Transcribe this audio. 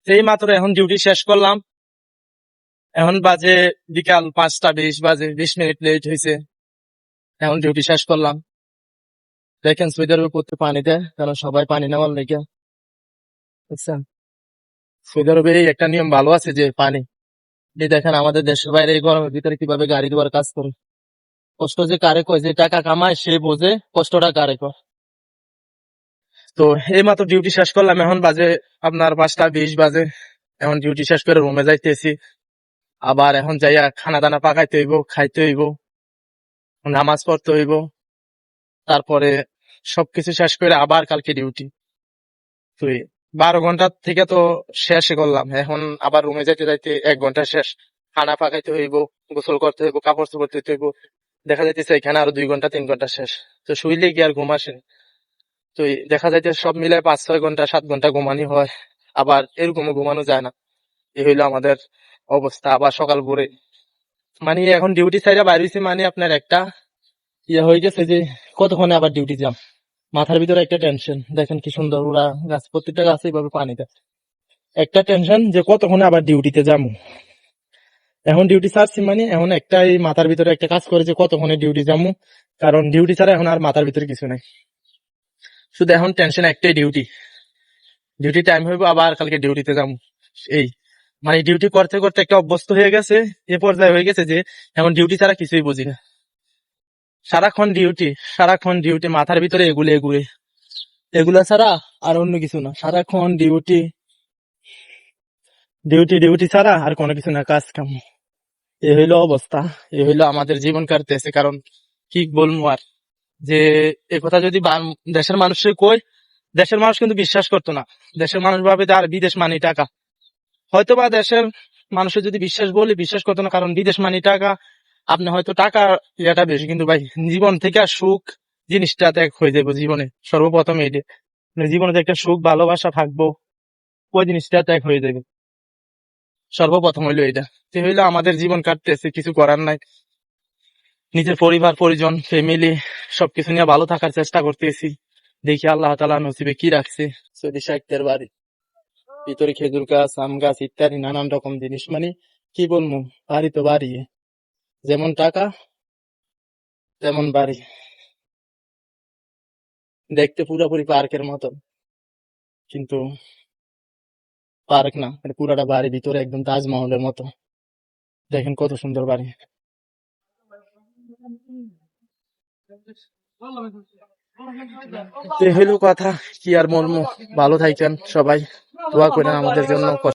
সেই মাত্র এখন ডিউটি শেষ করলাম। এখন বাজে বিকাল 5টা 20 বাজে, 20 মিনিট লেট হয়েছে। এখন ডিউটি শেষ করলাম। দেখেন সৌদি আরবে প্রত্যেক পানি দেয়, কারণ সবাই পানি নেওয়ার লেগে, বুঝছেন। সৌদি আরবে এই একটা নিয়ম ভালো আছে যে পানি, এই দেখেন আমাদের দেশের বাইরে এই গরমের ভিতরে কিভাবে গাড়ি ধোয়ার কাজ করে। কষ্ট যে কারে কয়, যে টাকা কামায় সে বোঝে কষ্টটা কারে কয়। তো এই মাত্র ডিউটি শেষ করলাম, এখন বাজে আপনার 5টা 20 বাজে। এখন ডিউটি শেষ করে রুমে যাইতেছি। আবার এখন যাইয়া খানা দানা পাকাইতে হইব, খাইতে হইব, নামাজ পড়তে হইব, তারপরে সবকিছু শেষ করে আবার কালকে ডিউটি। তো 12 ঘন্টা থেকে তো শেষ করলাম, এখন আবার রুমে যাইতে যাইতে 1 ঘন্টা শেষ। খানা পাকাইতে হইব, গোসল করতে হইব, কাপড় চোপড় ধুতে হইব। দেখা যাইতেছে এখানে আরো 2 ঘন্টা 3 ঘন্টা শেষ। তো শুইলে কি আর ঘুম আসে? তো দেখা যাইতে সব মিলে 5-6 ঘন্টা 7 ঘন্টা ঘুমানি হয়, আবার এরকমও ঘুমানো যায় না। এই হইলো আমাদের অবস্থা। আবার সকাল ভোরে মানে এখন ডিউটি ছাইরা বাইর হইছি, মানে আপনার একটা হয়ে গেছে যে কতক্ষণে আবার ডিউটি যাম। মাথার ভিতরে একটা টেনশন, দেখেন কি সুন্দর ওরা গাছ, প্রত্যেকটা গাছে এইভাবে পানি দেয়। একটা টেনশন যে কতক্ষণে আবার ডিউটিতে যাবো। এখন ডিউটি ছাড়ছি মানে এখন একটা এই মাথার ভিতরে একটা কাজ করে যে কতক্ষণে ডিউটি যাবো, কারণ ডিউটি ছাড়া এখন আর মাথার ভিতরে কিছু নাই। শুধু এখন টেনশন একটাই, ডিউটি টাইম হইব, আবার কালকে ডিউটিতে যাবো। এই মানে ডিউটি করতে করতে একটা অভ্যস্ত হয়ে গেছে, এ পর্যায়ে হয়ে গেছে যে এখন ডিউটি ছাড়া কিছুই বুঝি না। সারাক্ষণ ডিউটি মাথার ভিতরে এগুলো এগুলো এগুলা ছাড়া আর অন্য কিছু না। সারাক্ষণ ডিউটি ডিউটি ডিউটি ছাড়া আর কোনো কিছু না, কাজ কাম। এ হইলো অবস্থা, এ হইলো আমাদের জীবন কাটতেছে। কারণ কি বলবো আর, যে এ কথা যদি দেশের মানুষের কই, দেশের মানুষ কিন্তু বিশ্বাস করতো না। দেশের মানুষ ভাবে যে আর বিদেশ মানি টাকা। হয়তো বা দেশের মানুষের যদি বিশ্বাস করতো না, কারণ বিদেশ মানি টাকা। আপনি হয়তো টাকা ইয়েটা বেশি, কিন্তু ভাই জীবন থেকে আর সুখ জিনিসটা ত্যাগ হয়ে যাবে জীবনে। সর্বপ্রথম এইটা, জীবনে যে একটা সুখ ভালোবাসা থাকবো, ওই জিনিসটা ত্যাগ হয়ে যাবে। সর্বপ্রথম হইলো এটা। যে হইলো আমাদের জীবন কাটতেছে, কিছু করার নাই। নিজের পরিবার পরিজন ফ্যামিলি সবকিছু নিয়ে ভালো থাকার চেষ্টা করতেছি। দেখি আল্লাহ তাআলা নসিবে কি রাখছে। সৌদি শাইখদের বাড়ি, ভিতরে খেজুর গাছ, আম গাছ ইত্যাদি নানান রকম জিনিস। মানে কি বলবো, বাড়ি তো বাড়ি, যেমন টাকা তেমন বাড়ি। দেখতে পুরোপুরি পার্কের মতো, কিন্তু পার্ক না, মানে পুরাটা বাড়ি, ভিতরে একদম তাজমহলের মতো। দেখেন কত সুন্দর বাড়ি। তো এই হইলো কথা, কি আর বলবো। ভালো থাকেন সবাই, দোয়া করেন আমাদের জন্য।